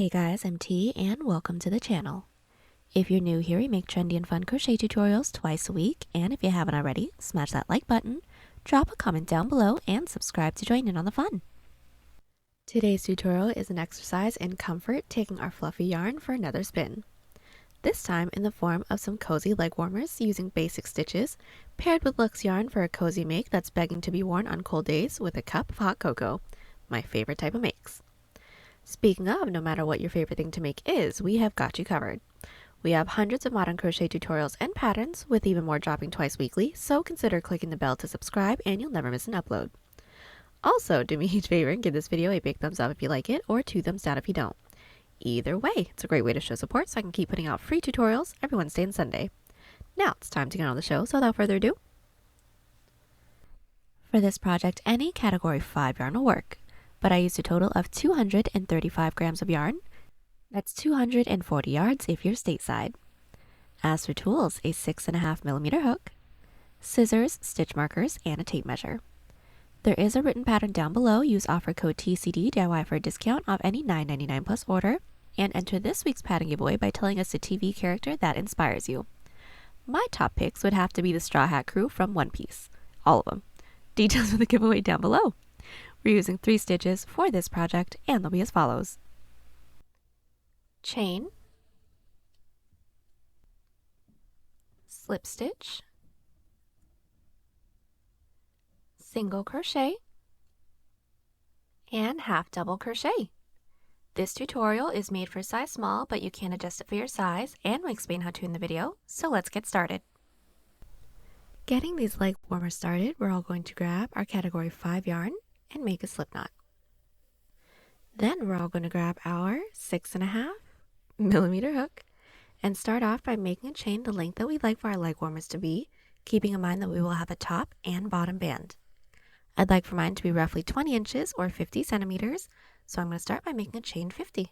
Hey guys, I'm T and welcome to the channel. If you're new here, we make trendy and fun crochet tutorials twice a week, and if you haven't already, smash that like button, drop a comment down below, and subscribe to join in on the fun. Today's tutorial is an exercise in comfort, taking our fluffy yarn for another spin. This time in the form of some cozy leg warmers using basic stitches, paired with Luxe yarn for a cozy make that's begging to be worn on cold days with a cup of hot cocoa, my favorite type of makes. Speaking of, no matter what your favorite thing to make is, we have got you covered. We have hundreds of modern crochet tutorials and patterns, with even more dropping twice weekly, so consider clicking the bell to subscribe and you'll never miss an upload. Also, do me a huge favor and give this video a big thumbs up if you like it, or 2 thumbs down if you don't. Either way, it's a great way to show support so I can keep putting out free tutorials every Wednesday and Sunday. Now it's time to get on the show, so without further ado. For this project, any category 5 yarn will work, but I used a total of 235 grams of yarn. That's 240 yards if you're stateside. As for tools, a 6.5mm hook, scissors, stitch markers, and a tape measure. There is a written pattern down below. Use offer code TCD DIY for a discount off any $9.99 plus order, and enter this week's pattern giveaway by telling us the TV character that inspires you. My top picks would have to be the Straw Hat Crew from One Piece. All of them. Details of the giveaway down below. We're using 3 stitches for this project, and they'll be as follows. Chain, slip stitch, single crochet, and half double crochet. This tutorial is made for size small, but you can adjust it for your size, and we explain how to in the video, so let's get started. Getting these leg warmers started, we're all going to grab our category 5 yarn and make a slip knot. Then we're all going to grab our 6.5mm hook and start off by making a chain the length that we'd like for our leg warmers to be, keeping in mind that we will have a top and bottom band. I'd like for mine to be roughly 20 inches or 50 centimeters, so I'm going to start by making a chain 50.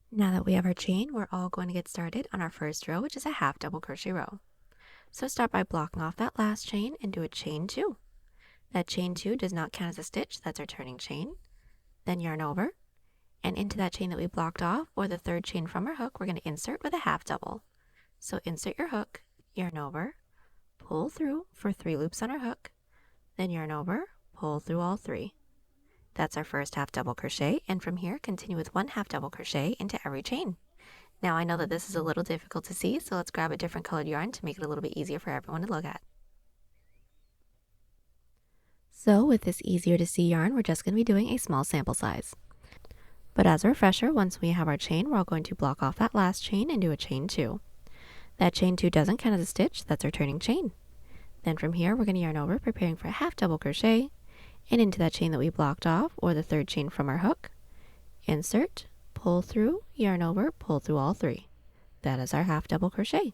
Now that we have our chain, we're all going to get started on our first row, which is a half double crochet row. So start by blocking off that last chain and do a chain 2. That chain 2 does not count as a stitch, that's our turning chain. Then yarn over, and into that chain that we blocked off, or the third chain from our hook, we're going to insert with a half double. So insert your hook, yarn over, pull through for 3 loops on our hook, then yarn over, pull through all 3. That's our first half double crochet, and from here continue with 1 half double crochet into every chain. Now I know that this is a little difficult to see, so let's grab a different colored yarn to make it a little bit easier for everyone to look at. So with this easier to see yarn, we're just going to be doing a small sample size. But as a refresher, once we have our chain, we're all going to block off that last chain and do a chain 2. That chain 2 doesn't count as a stitch, that's our turning chain. Then from here, we're going to yarn over, preparing for a half double crochet, and into that chain that we blocked off, or the third chain from our hook, insert, pull through, yarn over, pull through all 3. That is our half double crochet.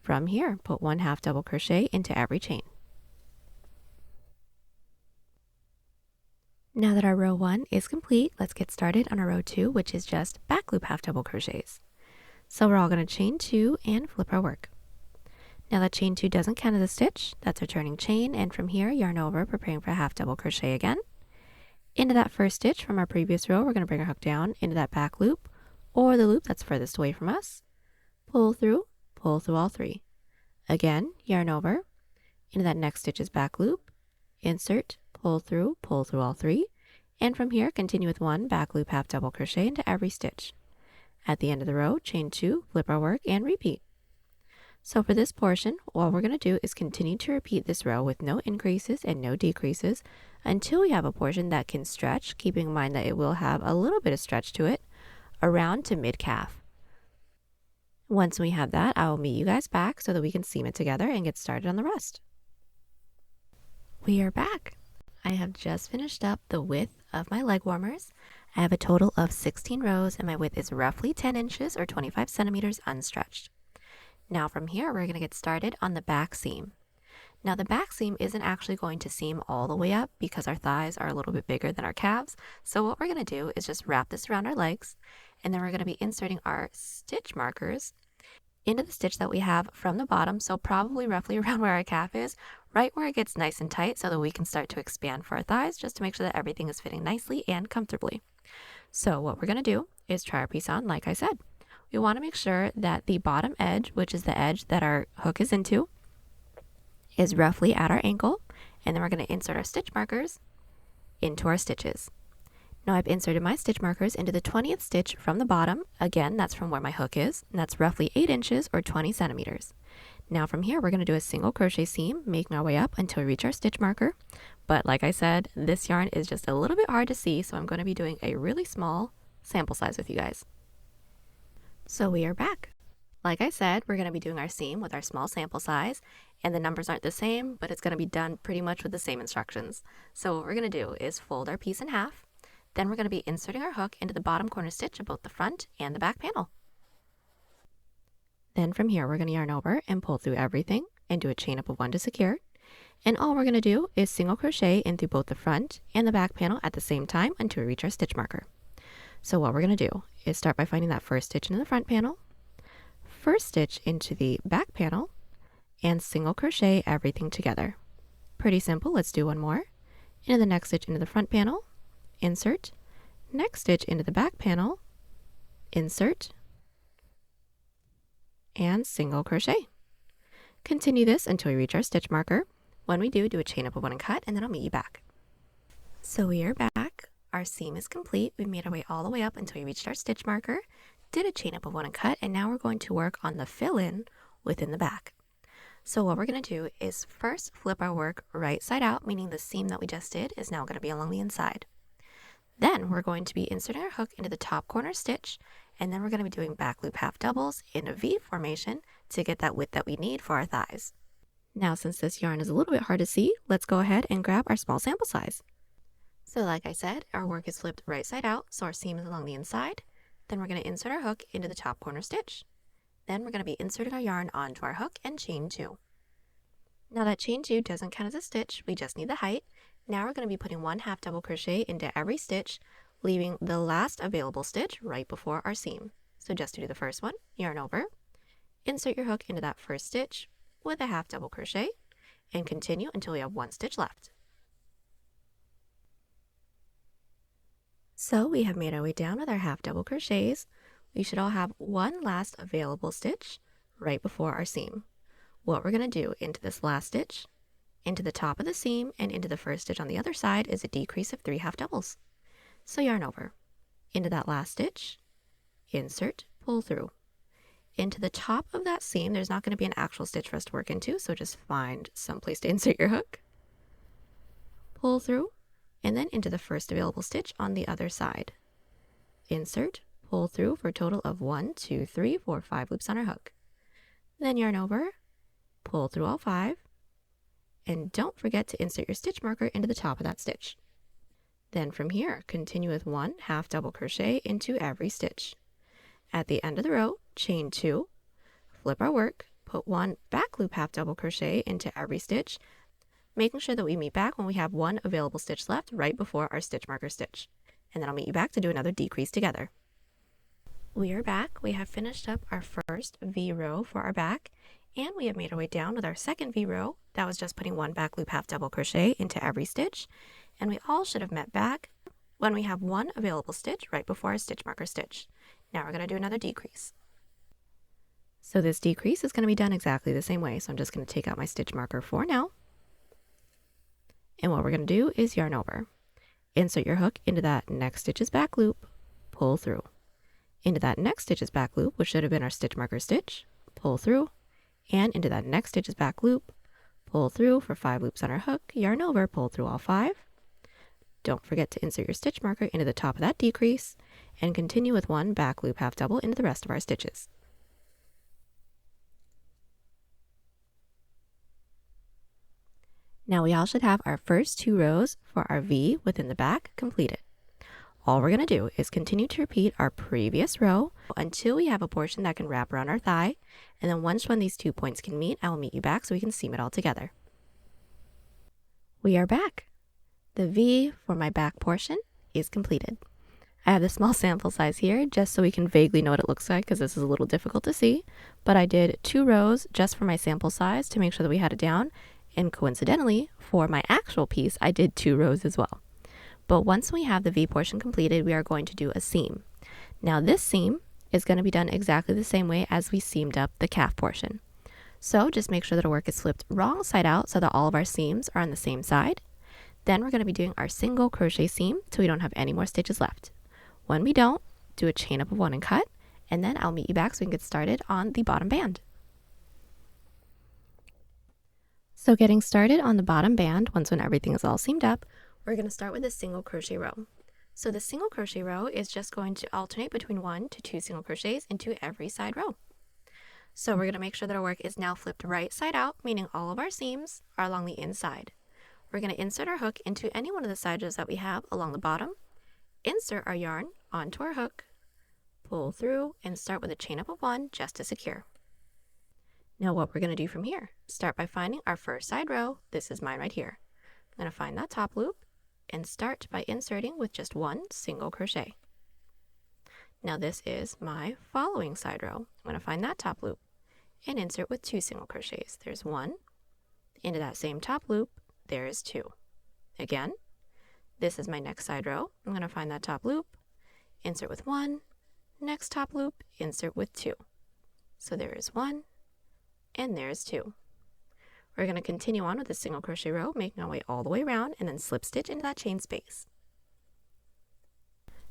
From here, put 1 half double crochet into every chain. Now that our row 1 is complete, let's get started on our row 2, which is just back loop half double crochets. So we're all going to chain 2 and flip our work. Now that chain 2 doesn't count as a stitch, that's our turning chain, and from here yarn over, preparing for a half double crochet again. Into that first stitch from our previous row, we're going to bring our hook down into that back loop, or the loop that's furthest away from us. Pull through all 3. Again, yarn over, into that next stitch's back loop, insert, pull through all 3, and from here continue with 1 back loop half double crochet into every stitch. At the end of the row, chain 2, flip our work, and repeat. So for this portion, all we're going to do is continue to repeat this row with no increases and no decreases until we have a portion that can stretch, keeping in mind that it will have a little bit of stretch to it, around to mid-calf. Once we have that, I will meet you guys back so that we can seam it together and get started on the rest. We are back. I have just finished up the width of my leg warmers. I have a total of 16 rows and my width is roughly 10 inches or 25 centimeters unstretched. Now from here, we're going to get started on the back seam. Now the back seam isn't actually going to seam all the way up because our thighs are a little bit bigger than our calves. So what we're going to do is just wrap this around our legs, and then we're going to be inserting our stitch markers into the stitch that we have from the bottom, so probably roughly around where our calf is, right where it gets nice and tight so that we can start to expand for our thighs just to make sure that everything is fitting nicely and comfortably. So what we're going to do is try our piece on like I said. We want to make sure that the bottom edge, which is the edge that our hook is into, is roughly at our ankle, and then we're going to insert our stitch markers into our stitches. Now I've inserted my stitch markers into the 20th stitch from the bottom. Again, that's from where my hook is, and that's roughly 8 inches or 20 centimeters. Now from here, we're going to do a single crochet seam, making our way up until we reach our stitch marker. But like I said, this yarn is just a little bit hard to see, so I'm going to be doing a really small sample size with you guys. So we are back. Like I said, we're going to be doing our seam with our small sample size, and the numbers aren't the same, but it's going to be done pretty much with the same instructions. So what we're going to do is fold our piece in half. Then we're going to be inserting our hook into the bottom corner stitch of both the front and the back panel. Then from here, we're going to yarn over and pull through everything and do a chain up of 1 to secure. And all we're going to do is single crochet in through both the front and the back panel at the same time until we reach our stitch marker. So what we're going to do is start by finding that first stitch into the front panel, first stitch into the back panel, and single crochet everything together. Pretty simple. Let's do one more. Into the next stitch into the front panel, insert, next stitch into the back panel, insert, and single crochet. Continue this until we reach our stitch marker. When we do a chain up of 1 and cut, and then I'll meet you back. So we are back. Our seam is complete. We made our way all the way up until we reached our stitch marker, did a chain up of 1 and cut, and now we're going to work on the fill-in within the back. So what we're going to do is first flip our work right side out, meaning the seam that we just did is now going to be along the inside. Then we're going to be inserting our hook into the top corner stitch, and then we're going to be doing back loop half doubles in a V formation to get that width that we need for our thighs. Now, since this yarn is a little bit hard to see, let's go ahead and grab our small sample size. So like I said, our work is flipped right side out, so our seam is along the inside. Then we're going to insert our hook into the top corner stitch. Then we're going to be inserting our yarn onto our hook and chain 2. Now that chain 2 doesn't count as a stitch, we just need the height. Now we're going to be putting 1 half double crochet into every stitch, leaving the last available stitch right before our seam. So just to do the first one, yarn over, insert your hook into that first stitch with a half double crochet, and continue until we have 1 stitch left. So we have made our way down with our half double crochets. We should all have 1 last available stitch right before our seam. What we're going to do into this last stitch, into the top of the seam, and into the first stitch on the other side is a decrease of 3 half doubles. So yarn over, into that last stitch, insert, pull through. Into the top of that seam, there's not going to be an actual stitch for us to work into, so just find some place to insert your hook, pull through, and then into the first available stitch on the other side. Insert, pull through for a total of 1, 2, 3, 4, 5 loops on our hook. Then yarn over, pull through all 5, and don't forget to insert your stitch marker into the top of that stitch. Then from here, continue with 1 half double crochet into every stitch. At the end of the row, chain 2, flip our work, put 1 back loop half double crochet into every stitch, making sure that we meet back when we have 1 available stitch left right before our stitch marker stitch. And then I'll meet you back to do another decrease together. We are back. We have finished up our first V row for our back, and we have made our way down with our second V row. That was just putting 1 back loop half double crochet into every stitch, and we all should have met back when we have 1 available stitch right before our stitch marker stitch. Now we're going to do another decrease. So this decrease is going to be done exactly the same way, so I'm just going to take out my stitch marker for now. And what we're going to do is yarn over. Insert your hook into that next stitch's back loop, pull through. Into that next stitch's back loop, which should have been our stitch marker stitch, pull through, and into that next stitch's back loop, pull through for 5 loops on our hook, yarn over, pull through all 5. Don't forget to insert your stitch marker into the top of that decrease, and continue with 1 back loop half double into the rest of our stitches. Now we all should have our first 2 rows for our V within the back completed. All we're going to do is continue to repeat our previous row until we have a portion that can wrap around our thigh, and then once when these 2 points can meet, I will meet you back so we can seam it all together. We are back. The V for my back portion is completed. I have the small sample size here just so we can vaguely know what it looks like because this is a little difficult to see, but I did 2 rows just for my sample size to make sure that we had it down, and coincidentally, for my actual piece, I did 2 rows as well. But once we have the V portion completed, we are going to do a seam. Now this seam is going to be done exactly the same way as we seamed up the calf portion. So just make sure that our work is flipped wrong side out so that all of our seams are on the same side. Then we're going to be doing our single crochet seam till we don't have any more stitches left. When we don't, do a chain up of 1 and cut, and then I'll meet you back so we can get started on the bottom band. So getting started on the bottom band, when everything is all seamed up, we're going to start with a single crochet row. So the single crochet row is just going to alternate between 1 to 2 single crochets into every side row. So we're going to make sure that our work is now flipped right side out, meaning all of our seams are along the inside. We're going to insert our hook into any one of the side rows that we have along the bottom, insert our yarn onto our hook, pull through, and start with a chain up of 1 just to secure. Now what we're going to do from here, start by finding our first side row. This is mine right here. I'm going to find that top loop and start by inserting with just 1 single crochet. Now this is my following side row. I'm going to find that top loop and insert with 2 single crochets. There's 1, into that same top loop, there is 2. Again, this is my next side row. I'm going to find that top loop, insert with 1, next top loop, insert with 2. So there is 1, and there's 2. We're going to continue on with a single crochet row, making our way all the way around, and then slip stitch into that chain space.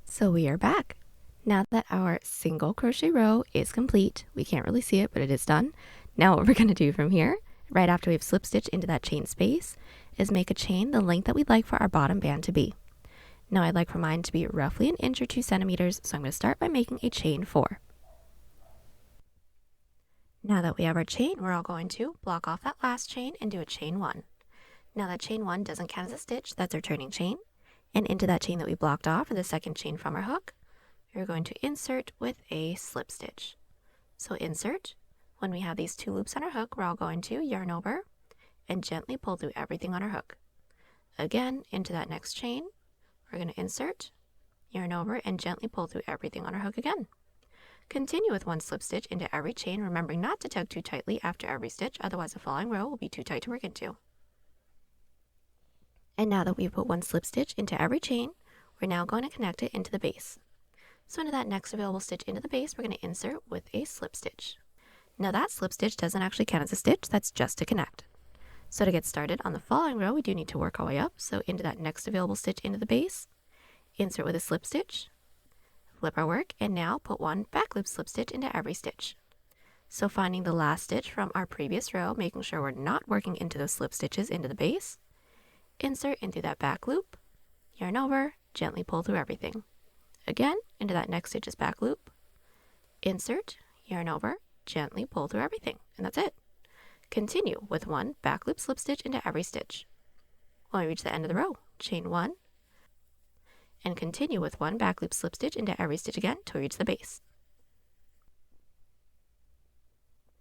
So we are back. Now that our single crochet row is complete, we can't really see it, but it is done. Now what we're going to do from here, right after we've slip stitched into that chain space, is make a chain the length that we'd like for our bottom band to be. Now I'd like for mine to be roughly 1 inch or 2 centimeters, so I'm going to start by making a chain 4. Now that we have our chain, we're all going to block off that last chain and do a chain 1. Now that chain 1 doesn't count as a stitch, that's our turning chain. And into that chain that we blocked off for the second chain from our hook, we're going to insert with a slip stitch. So insert, when we have these 2 loops on our hook, we're all going to yarn over and gently pull through everything on our hook. Again, into that next chain, we're going to insert, yarn over, and gently pull through everything on our hook again. Continue with 1 slip stitch into every chain, remembering not to tug too tightly after every stitch, otherwise the following row will be too tight to work into. And now that we've put 1 slip stitch into every chain, we're now going to connect it into the base. So into that next available stitch into the base, we're going to insert with a slip stitch. Now that slip stitch doesn't actually count as a stitch, that's just to connect. So to get started on the following row, we do need to work our way up. So into that next available stitch into the base, insert with a slip stitch, flip our work, and now put 1 back loop slip stitch into every stitch. So finding the last stitch from our previous row, making sure we're not working into those slip stitches into the base, insert into that back loop, yarn over, gently pull through everything. Again, into that next stitch's back loop, insert, yarn over, gently pull through everything, and that's it. Continue with 1 back loop slip stitch into every stitch. When we reach the end of the row, chain 1, and continue with 1 back loop slip stitch into every stitch again till we reach the base.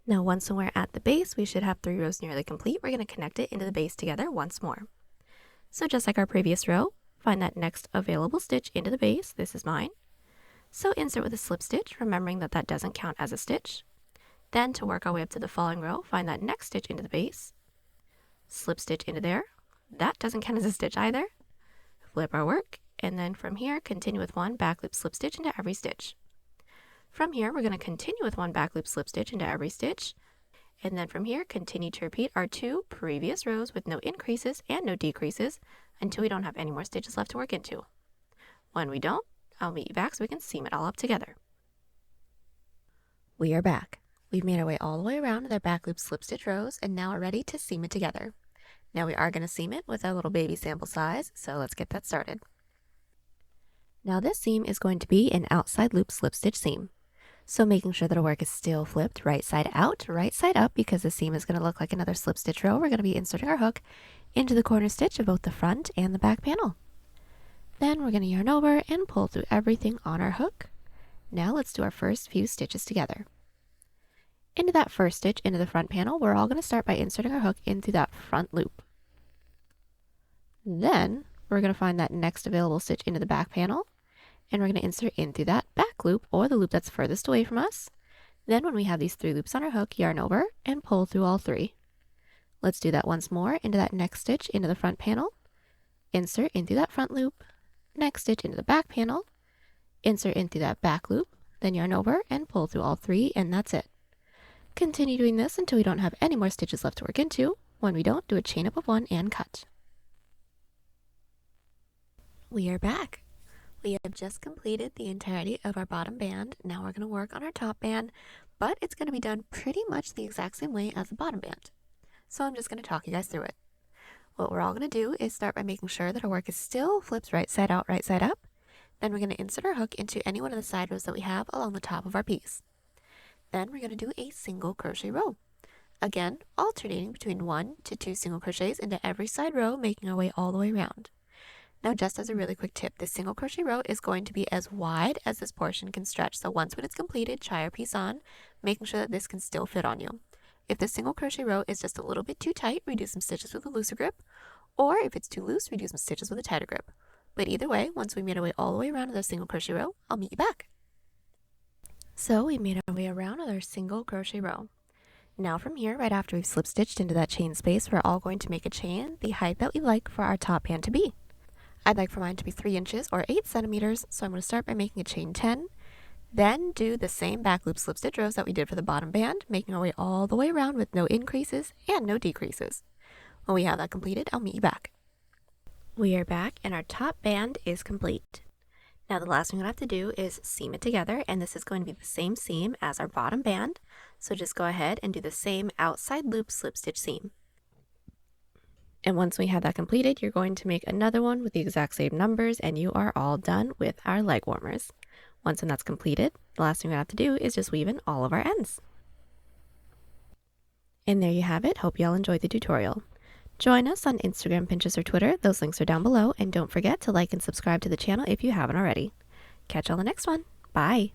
Now once we're at the base, we should have 3 rows nearly complete. We're going to connect it into the base together once more. So just like our previous row, find that next available stitch into the base. This is mine. So insert with a slip stitch, remembering that that doesn't count as a stitch. Then to work our way up to the following row, find that next stitch into the base, slip stitch into there. That doesn't count as a stitch either. Flip our work, and then from here, continue with 1 back loop slip stitch into every stitch. From here, we're going to continue with 1 back loop slip stitch into every stitch, and then from here, continue to repeat our 2 previous rows with no increases and no decreases until we don't have any more stitches left to work into. When we don't, I'll meet you back so we can seam it all up together. We are back. We've made our way all the way around with our back loop slip stitch rows, and now we're ready to seam it together. Now we are going to seam it with our little baby sample size, so let's get that started. Now this seam is going to be an outside loop slip stitch seam. So making sure that our work is still flipped right side out, right side up, because the seam is going to look like another slip stitch row. We're going to be inserting our hook into the corner stitch of both the front and the back panel. Then we're going to yarn over and pull through everything on our hook. Now let's do our first few stitches together. Into that first stitch into the front panel, we're all going to start by inserting our hook into that front loop. Then we're going to find that next available stitch into the back panel, and we're going to insert in through that back loop or the loop that's furthest away from us. Then when we have these 3 loops on our hook, yarn over and pull through all 3. Let's do that once more into that next stitch into the front panel, insert in through that front loop, next stitch into the back panel, insert in through that back loop, then yarn over and pull through all 3, and that's it. Continue doing this until we don't have any more stitches left to work into. When we don't, do a chain up of 1 and cut. We are back. We have just completed the entirety of our bottom band. Now we're going to work on our top band, but it's going to be done pretty much the exact same way as the bottom band. So I'm just going to talk you guys through it. What we're all going to do is start by making sure that our work is still flipped right side out, right side up. Then we're going to insert our hook into any one of the side rows that we have along the top of our piece. Then we're going to do a single crochet row. Again, alternating between 1 to 2 single crochets into every side row, making our way all the way around. Now, just as a really quick tip, this single crochet row is going to be as wide as this portion can stretch. So once when it's completed, try your piece on, making sure that this can still fit on you. If the single crochet row is just a little bit too tight, reduce some stitches with a looser grip. Or if it's too loose, reduce some stitches with a tighter grip. But either way, once we made our way all the way around with our single crochet row, I'll meet you back. So we made our way around with our single crochet row. Now from here, right after we've slip stitched into that chain space, we're all going to make a chain the height that we like for our top band to be. I'd like for mine to be 3 inches or 8 centimeters, so I'm going to start by making a chain 10, then do the same back loop slip stitch rows that we did for the bottom band, making our way all the way around with no increases and no decreases. When we have that completed, I'll meet you back. We are back and our top band is complete. Now the last thing we're going to have to do is seam it together, and this is going to be the same seam as our bottom band, so just go ahead and do the same outside loop slip stitch seam. And once we have that completed, you're going to make another one with the exact same numbers, and you are all done with our leg warmers. Once that's completed, the last thing we have to do is just weave in all of our ends. And there you have it. Hope you all enjoyed the tutorial. Join us on Instagram, Pinterest, or Twitter. Those links are down below. And don't forget to like and subscribe to the channel if you haven't already. Catch you on the next one. Bye.